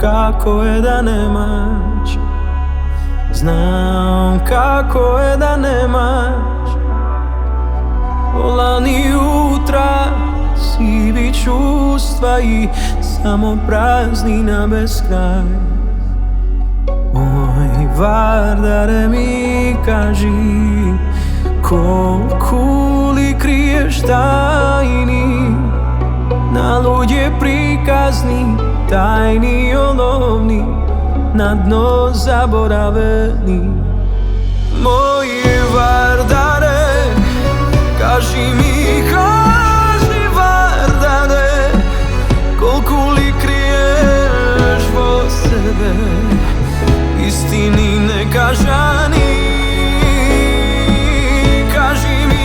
kako je da nemaš. Znam kako je da nemaš. Lani jutra sivi čustva i samo praznina bez kraja. Moj Vardare mi kaži, koliko li kriješ tajni, na ludje prikazni, tajni olovni, na dno zaboraveni. Moje Vardare, kaži mi, Vardare, koliko li kriješ vo sebe, istini nekažani. Kaži mi,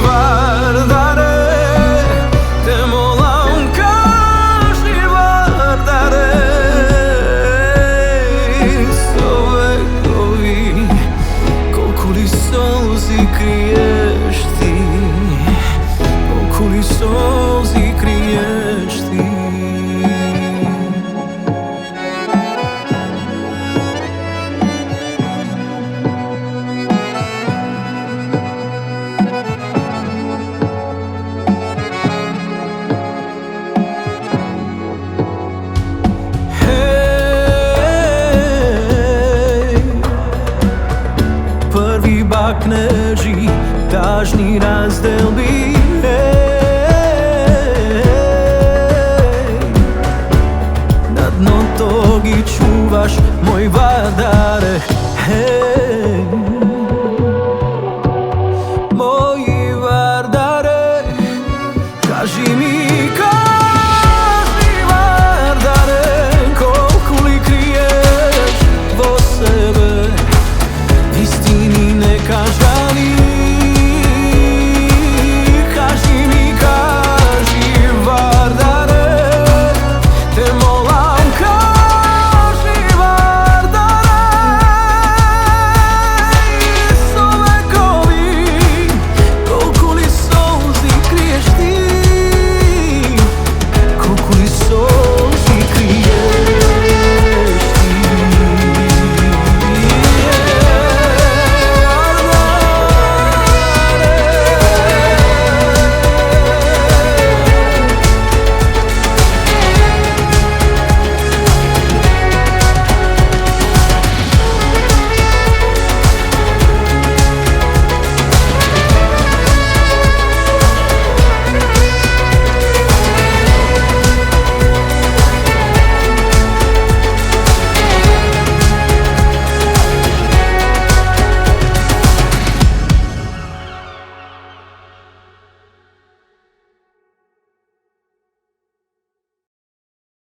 Vardare, te molam, kaži Vardare, sovekovi, koliko li solzi kriješ ti, koliko li solzi kriješ ti. Prvi bakneži, tažni razdel bi